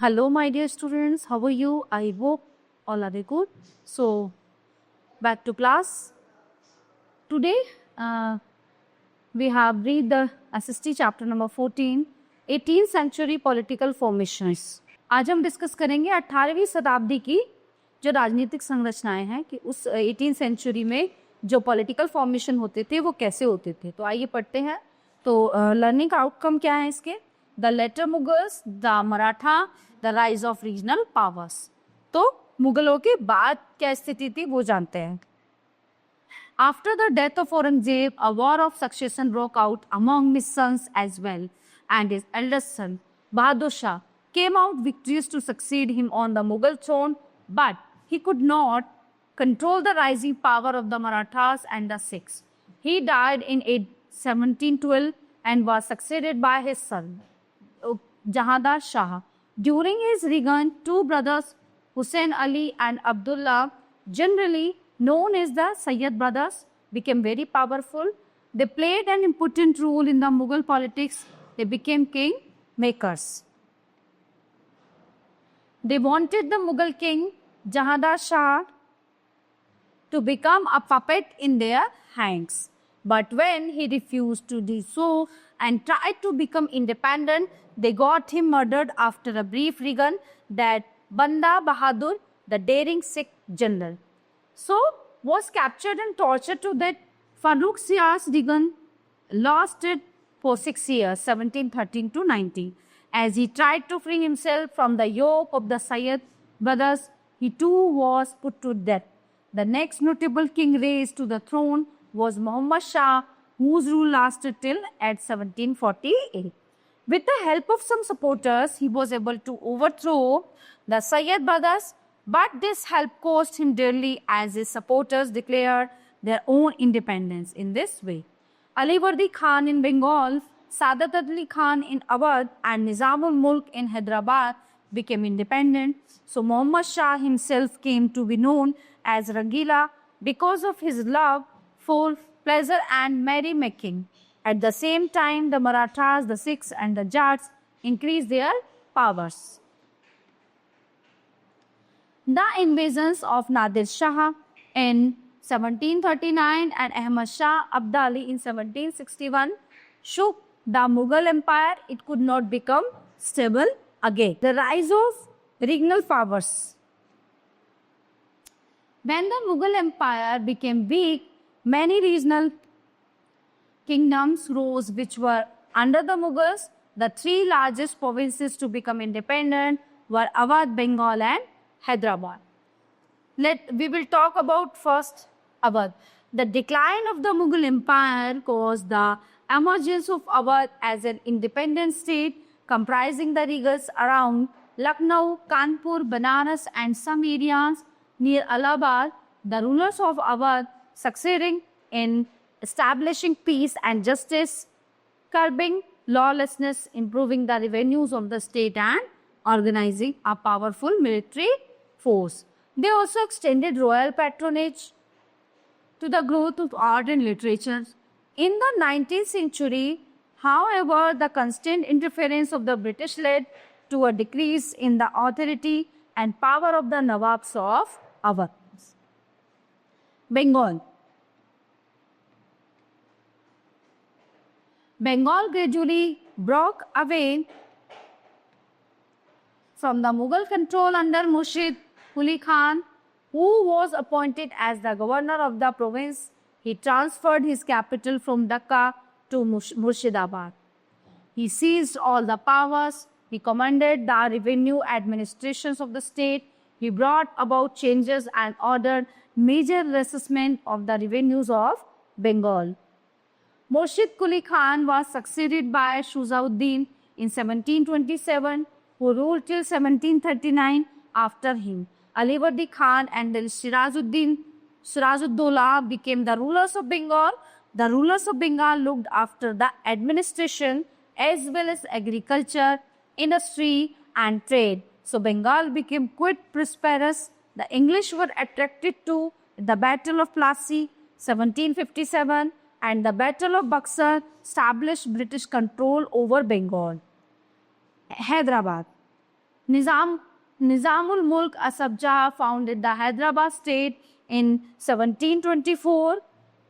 Hello, my dear students. How are you? I hope all are good. So, back to class. Today, we have read the SST chapter number 14, 18th century political formations. आज हम discuss करेंगे 18वीं शताब्दी की जो राजनीतिक संरचनाएं हैं कि उस 18th सेंचुरी में जो पॉलिटिकल फॉर्मेशन होते थे वो कैसे होते थे. तो आइए पढ़ते हैं. तो लर्निंग का आउटकम क्या है इसके? The later Mughals, the Maratha, the rise of regional powers. तो मुगलों के बाद क्या स्थिति थी वो जानते हैं. After the death of Aurangzeb, a war of succession broke out among his sons as well, and his eldest son, Bahadur Shah, came out victorious to succeed him on the Mughal throne, but he could not control the rising power of the Marathas and the Sikhs. He died in 1712 and was succeeded by his son, Jahadar Shah. During his reign, two brothers, Hussain Ali and Abdullah, generally known as the Sayyid brothers, became very powerful. They played an important role in the Mughal politics. They became king makers. They wanted the Mughal king Jahadar Shah to become a puppet in their hands. But when he refused to do so and tried to become independent, they got him murdered after a brief reign. That Banda Bahadur, the daring Sikh general, so was captured and tortured to death. Farrukh Shah's reign lasted for 6 years, 1713 to 90. As he tried to free himself from the yoke of the Sayyid brothers, he too was put to death. The next notable king raised to the throne was Muhammad Shah, whose rule lasted till at 1748. With the help of some supporters, he was able to overthrow the Sayyid brothers, but this help cost him dearly as his supporters declared their own independence in this way. Alivardi Khan in Bengal, Sadat Ali Khan in Awadh, and Nizamul Mulk in Hyderabad became independent. So Muhammad Shah himself came to be known as Rangila because of his love for pleasure and merrymaking. At the same time, the Marathas, the Sikhs, and the Jats increased their powers. The invasions of Nadir Shah in 1739 and Ahmad Shah Abdali in 1761 shook the Mughal Empire. It could not become stable again. The rise of regional powers. When the Mughal Empire became weak, many regional kingdoms rose which were under the Mughals. The three largest provinces to become independent were Awadh, Bengal, and Hyderabad. We will talk about first Awadh. The decline of the Mughal Empire caused the emergence of Awadh as an independent state comprising the regions around Lucknow, Kanpur, Banaras, and some areas near Allahabad. The rulers of Awadh succeeding in establishing peace and justice, curbing lawlessness, improving the revenues of the state, and organizing a powerful military force. They also extended royal patronage to the growth of art and literature. In the 19th century, however, the constant interference of the British led to a decrease in the authority and power of the Nawabs of Awadh. Bengal. Bengal gradually broke away from the Mughal control under Murshid Quli Khan, who was appointed as the governor of the province. He transferred his capital from Dhaka to Murshidabad. He seized all the powers. He commanded the revenue administrations of the state. He brought about changes and ordered major reassessment of the revenues of Bengal. Murshid Quli Khan was succeeded by Shujauddin in 1727, who ruled till 1739 after him. Alivardi Khan and Sirajuddaulah became the rulers of Bengal. The rulers of Bengal looked after the administration as well as agriculture, industry, and trade. So Bengal became quite prosperous. The English were attracted to the Battle of Plassey, 1757, and the Battle of Buxar established British control over Bengal. Hyderabad. Nizamul Mulk Asaf Jah founded the Hyderabad state in 1724.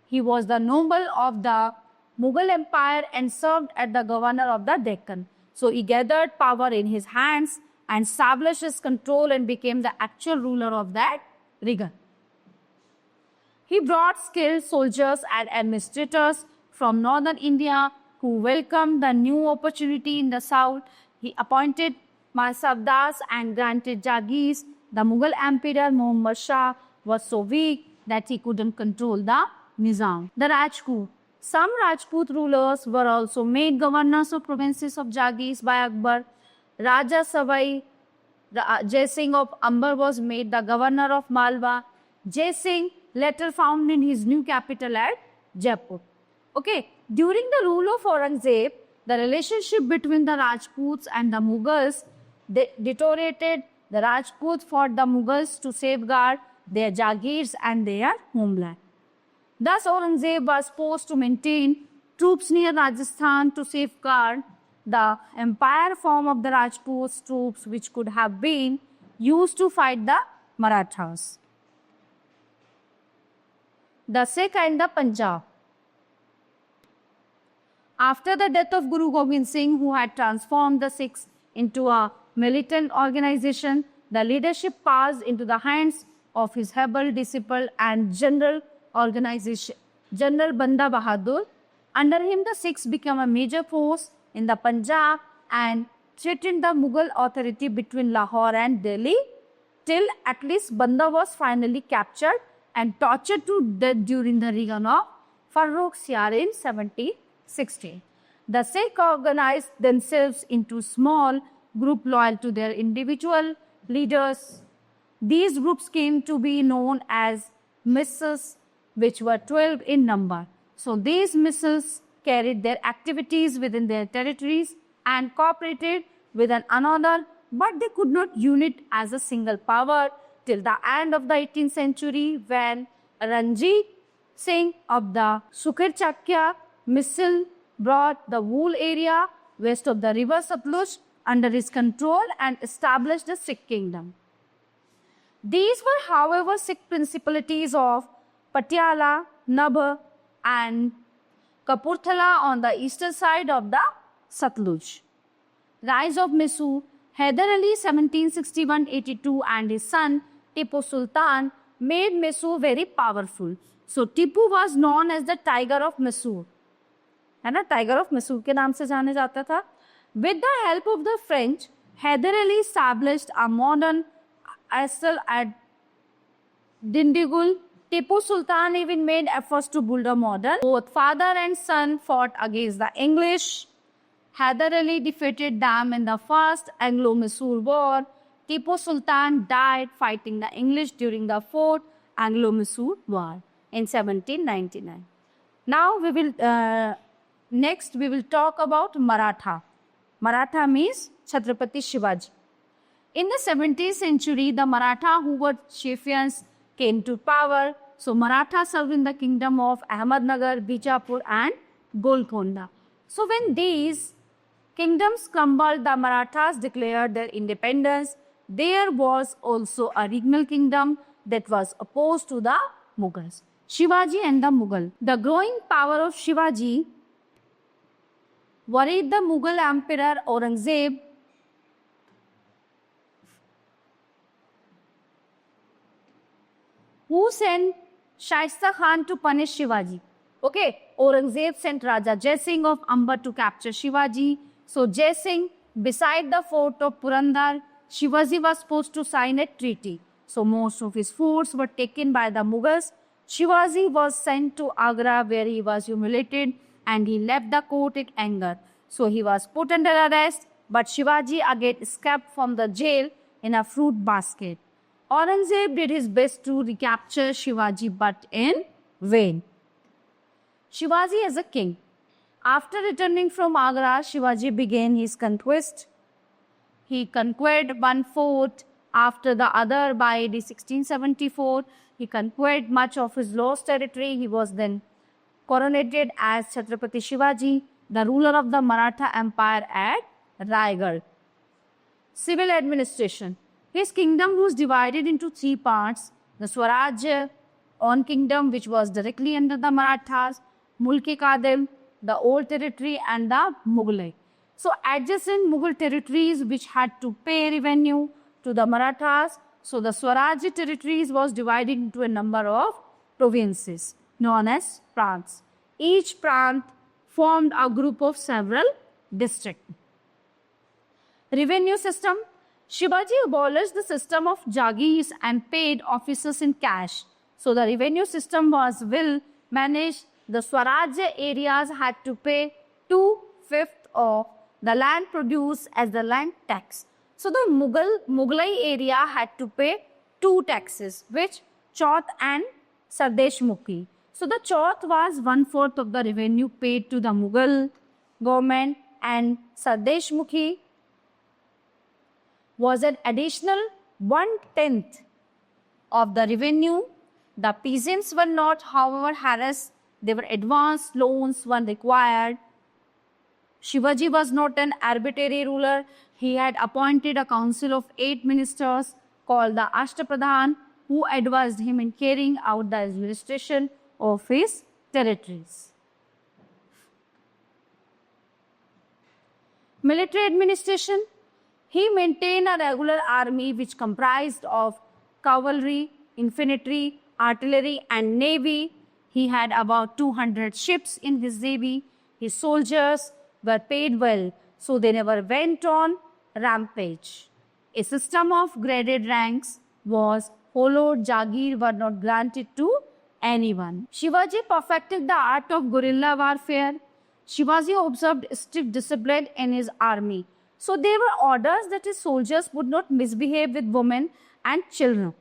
He was the noble of the Mughal Empire and served as the governor of the Deccan. So he gathered power in his hands and established his control and became the actual ruler of that region. He brought skilled soldiers and administrators from northern India who welcomed the new opportunity in the south. He appointed Masabdas and granted Jagirs. The Mughal Emperor Muhammad Shah was so weak that he couldn't control the Nizam. The Rajput. Some Rajput rulers were also made governors of provinces of Jagirs by Akbar. Raja Savai Jai Singh of Amber was made the governor of Malwa. Jai Singh later founded his new capital at Jaipur. Okay, during the rule of Aurangzeb, the relationship between the Rajputs and the Mughals deteriorated. The Rajputs fought the Mughals to safeguard their Jagirs and their homeland. Thus, Aurangzeb was forced to maintain troops near Rajasthan to safeguard the empire form of the Rajputs troops, which could have been used to fight the Marathas. The Sikh and the Punjab. After the death of Guru Gobind Singh, who had transformed the Sikhs into a militant organization, the leadership passed into the hands of his humble disciple and general organization, General Banda Bahadur. Under him, the Sikhs became a major force in the Punjab and threatened the Mughal authority between Lahore and Delhi, till at least Banda was finally captured and tortured to death during the reign of Farrukh-Siyar in 1760. The Sikhs organized themselves into small groups loyal to their individual leaders. These groups came to be known as misls, which were 12 in number. So these misls carried their activities within their territories and cooperated with one another, but they could not unite as a single power till the end of the 18th century, when Ranjit Singh of the Sukhir Chakya misl brought the whole area west of the river Satluj under his control and established the Sikh kingdom. These were, however, Sikh principalities of Patiala, Nabha and Kapurthala on the eastern side of the Satluj. Rise of Mysore. Hyder Ali 1761-82 and his son Tipu Sultan made Mysore very powerful. So Tipu was known as the Tiger of Mysore. है ना, Tiger of Mysore के नाम से जाने जाता था. With the help of the French, Hyder Ali established a modern castle at Dindigul. Tipu Sultan even made efforts to build a modern. Both father and son fought against the English. Hyder Ali defeated them in the First Anglo-Mysore War. Tipu Sultan died fighting the English during the Fourth Anglo-Mysore War in 1799. Now next we will talk about Maratha. Maratha means Chhatrapati Shivaji. In the 17th century, the Maratha, who were chieftains, came to power. So Maratha served in the kingdom of Ahmednagar, Bijapur and Golconda. So when these kingdoms crumbled, the Marathas declared their independence. There was also a regional kingdom that was opposed to the Mughals. Shivaji and the Mughal. The growing power of Shivaji worried the Mughal Emperor Aurangzeb, who sent Shaista Khan to punish Shivaji. Okay, Aurangzeb sent Raja Jai Singh of Amber to capture Shivaji. So Jai Singh, beside the fort of Purandar, Shivaji was supposed to sign a treaty. So most of his forts were taken by the Mughals. Shivaji was sent to Agra, where he was humiliated and he left the court in anger. So he was put under arrest, but Shivaji again escaped from the jail in a fruit basket. Aurangzeb did his best to recapture Shivaji, but in vain. Shivaji as a king. After returning from Agra, Shivaji began his conquest. He conquered one fort after the other. By 1674, he conquered much of his lost territory. He was then coronated as Chhatrapati Shivaji, the ruler of the Maratha Empire at Raigad. Civil administration. His kingdom was divided into three parts: the Swarajya, own kingdom, which was directly under the Marathas; Mulk-e-Qadim, the old territory, and the Mughlai. So adjacent Mughal territories which had to pay revenue to the Marathas. So the Swarajya territories was divided into a number of provinces known as prants. Each prant formed a group of several districts. Revenue system. Shivaji abolished the system of jagirs and paid officers in cash. So the revenue system was well managed. The Swarajya areas had to pay 2/5 of the land produce as the land tax. So the Mughlai area had to pay two taxes, which Chauth and Sardeshmukhi. So the Chauth was 1/4 of the revenue paid to the Mughal government, and Sardeshmukhi was an additional 1/10 of the revenue. The peasants were not, however, harassed. They were advanced loans when required. Shivaji was not an arbitrary ruler. He had appointed a council of 8 ministers called the Ashtapradhan, who advised him in carrying out the administration of his territories. Military administration. He maintained a regular army which comprised of cavalry, infantry, artillery, and navy. He had about 200 ships in his navy. His soldiers were paid well, so they never went on rampage. A system of graded ranks was followed. Jagir were not granted to anyone. Shivaji perfected the art of guerrilla warfare. Shivaji observed strict discipline in his army. So there were orders that his soldiers would not misbehave with women and children.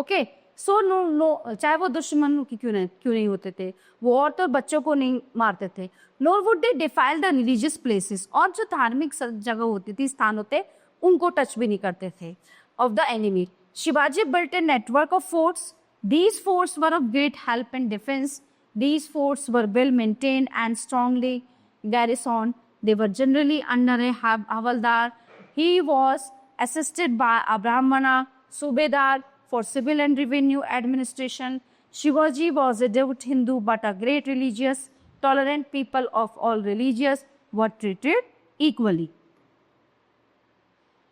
Okay, so no, चाहे वो दुश्मन की क्यों नहीं होते थे, वो औरत और बच्चों को नहीं मारते थे. Nor would they defile the religious places. और जो धार्मिक जगह होती थी, स्थान होते, उनको टच भी नहीं करते थे of the enemy. Shivaji built a network of forts. These forts were of great help in defense. These forts were well maintained and strongly garrisoned. They were generally under a havaldar. He was assisted by a Brahmana, Subedar, for civil and revenue administration. Shivaji was a devout Hindu but a great religious. Tolerant people of all religions were treated equally.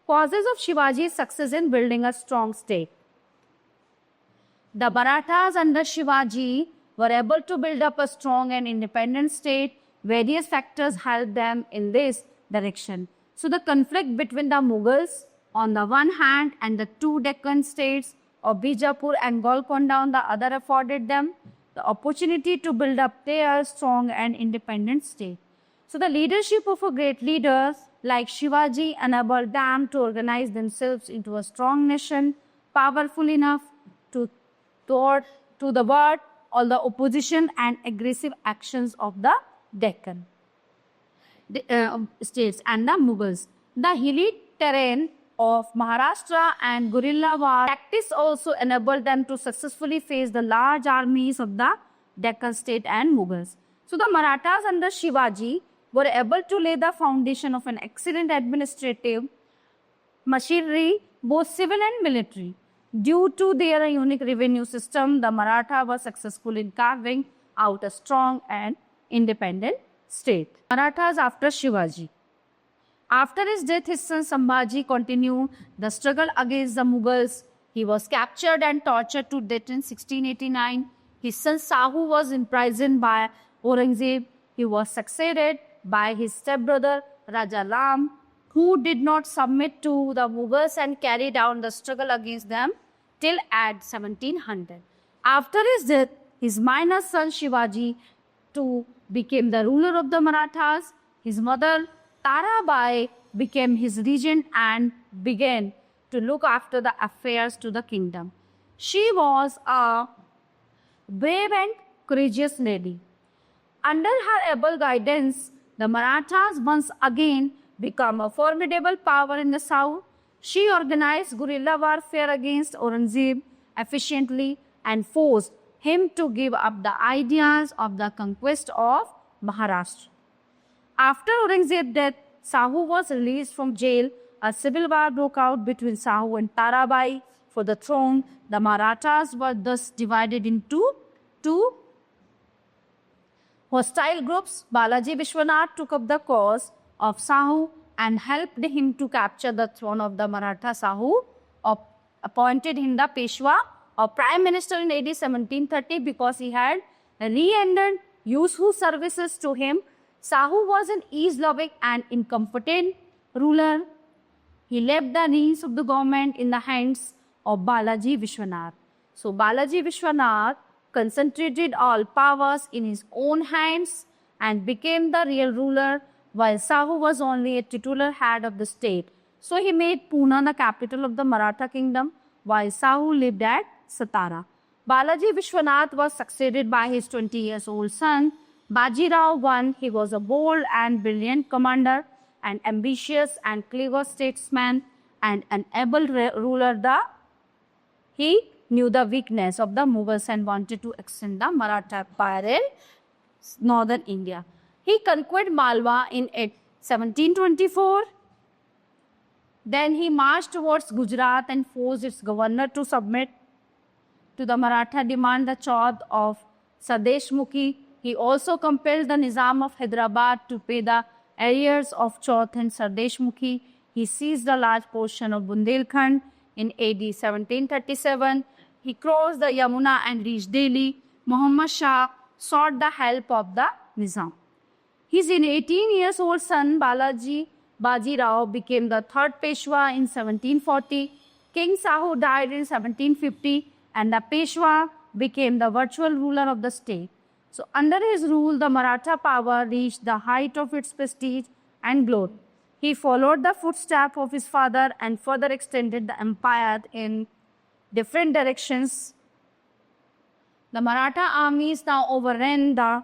Causes of Shivaji's success in building a strong state. The Marathas under Shivaji were able to build up a strong and independent state. Various factors helped them in this direction. So the conflict between the Mughals on the one hand and the two Deccan states of Bijapur and Golconda on the other afforded them the opportunity to build up their strong and independent state. So the leadership of a great leaders like Shivaji enabled them to organize themselves into a strong nation, powerful enough to thwart to the word all the opposition and aggressive actions of the Deccan states and the Mughals. The hilly terrain of Maharashtra and guerrilla war tactics also enabled them to successfully face the large armies of the Deccan state and Mughals. So the Marathas under Shivaji were able to lay the foundation of an excellent administrative machinery, both civil and military. Due to their unique revenue system, the Maratha was successful in carving out a strong and independent state. Marathas after Shivaji. After his death, his son Sambhaji continued the struggle against the Mughals. He was captured and tortured to death in 1689. His son Sahu was imprisoned by Aurangzeb. He was succeeded by his stepbrother Raja Ram, who did not submit to the Mughals and carried on the struggle against them till at 1700. After his death, his minor son Shivaji too became the ruler of the Marathas. His mother Tarabai became his regent and began to look after the affairs to the kingdom. She was a brave and courageous lady. Under her able guidance, the Marathas once again became a formidable power in the south. She organized guerrilla warfare against Aurangzeb efficiently and forced him to give up the ideas of the conquest of Maharashtra. After Aurangzeb's death, Sahu was released from jail a civil war broke out between Sahu and Tarabai for the throne. The Marathas were thus divided into two hostile groups. Balaji Vishwanath took up the cause of Sahu and helped him to capture the throne of the Maratha. Sahu appointed him the Peshwa or Prime Minister in AD 1730 because he had re-rendered useful services to him. Sahu was an ease-loving and incompetent ruler. He left the reins of the government in the hands of Balaji Vishwanath. So Balaji Vishwanath concentrated all powers in his own hands and became the real ruler, while Sahu was only a titular head of the state. So he made Pune the capital of the Maratha kingdom, while Sahu lived at Satara. Balaji Vishwanath was succeeded by his 20-year-old son, Bajirao I. He was a bold and brilliant commander, an ambitious and clever statesman, and an able ruler. He knew the weakness of the Mughals and wanted to extend the Maratha Empire in northern India. He conquered Malwa in 1724. Then he marched towards Gujarat and forced its governor to submit to the Maratha demand the Chaudh of Sadeshmukhi. He also compelled the Nizam of Hyderabad to pay the arrears of Chaudh and Sadeshmukhi. He seized a large portion of Bundelkhand in AD 1737. He crossed the Yamuna and reached Delhi. Muhammad Shah sought the help of the Nizam. His 18-year-old son Balaji Bajirao became the third Peshwa in 1740. King Sahu died in 1750 and the Peshwa became the virtual ruler of the state. So under his rule, the Maratha power reached the height of its prestige and glory. He followed the footsteps of his father and further extended the empire in different directions. The Maratha armies now overran the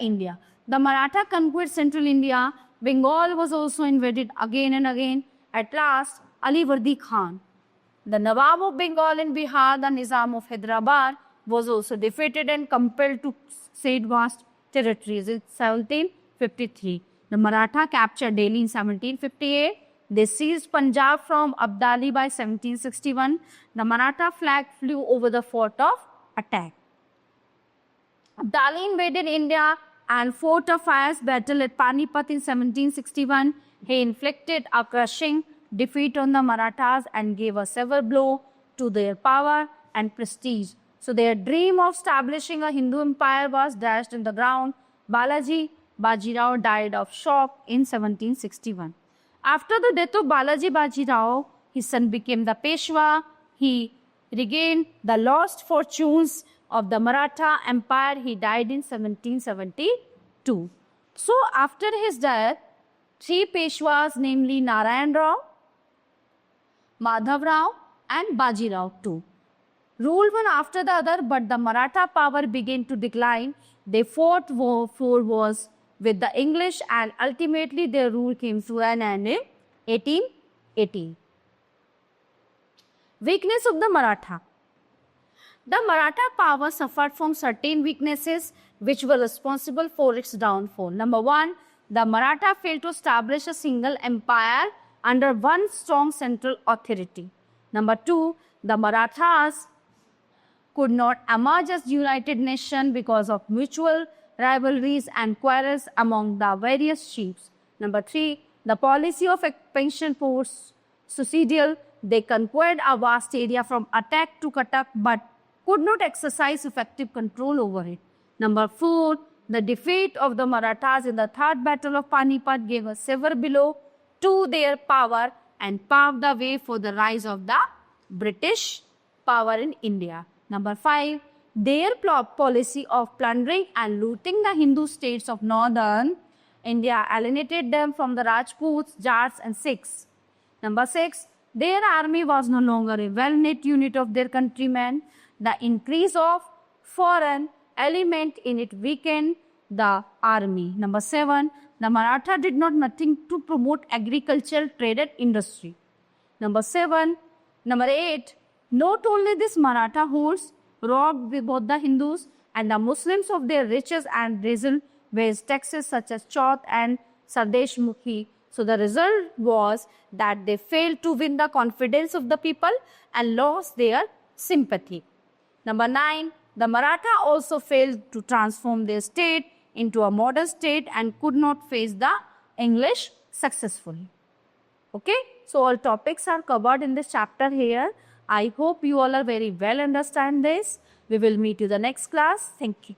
India. The Maratha conquered central India. Bengal was also invaded again and again. At last, Ali Vardi Khan, the Nawab of Bengal and Bihar, the Nizam of Hyderabad, was also defeated and compelled to cede vast territories in 1753. The Maratha captured Delhi in 1758. They seized Punjab from Abdali by 1761. The Maratha flag flew over the fort of attack. Abdali invaded India and fought a fierce battle at Panipat in 1761. He inflicted a crushing defeat on the Marathas and gave a severe blow to their power and prestige. So their dream of establishing a Hindu empire was dashed in the ground. Balaji Bajirao died of shock in 1761. After the death of Balaji Bajirao, his son became the Peshwa. He regained the lost fortunes of the Maratha Empire. He died in 1772. So after his death, three Peshwas, namely Narayan Rao, Madhav Rao and Bajirao too, ruled one after the other, but the Maratha power began to decline. They fought four wars with the English and ultimately their rule came to an end in 1818. Weakness of the Maratha. The Maratha power suffered from certain weaknesses which were responsible for its downfall. Number one, the Maratha failed to establish a single empire under one strong central authority. Number two, the Marathas could not emerge as united nation because of mutual rivalries and quarrels among the various chiefs. Number three, the policy of expansion post suicidal. They conquered a vast area from Attack to Cuttack but could not exercise effective control over it. Number four, the defeat of the Marathas in the Third Battle of Panipat gave a severe blow to their power and paved the way for the rise of the British power in India. Number five, their policy of plundering and looting the Hindu states of northern India alienated them from the Rajputs, Jats and Sikhs. Number six, their army was no longer a well-knit unit of their countrymen. The increase of foreign element in it weakened the army. Number seven, the Maratha did nothing to promote agriculture, trade and industry. Number eight, not only this Maratha hordes robbed both the Hindus and the Muslims of their riches and raised taxes such as Chaudh and Sadeshmukhi. So the result was that they failed to win the confidence of the people and lost their sympathy. Number 9, the Maratha also failed to transform their state into a modern state and could not face the English successfully. Okay, so all topics are covered in this chapter here. I hope you all are very well understand this. We will meet you the next class. Thank you.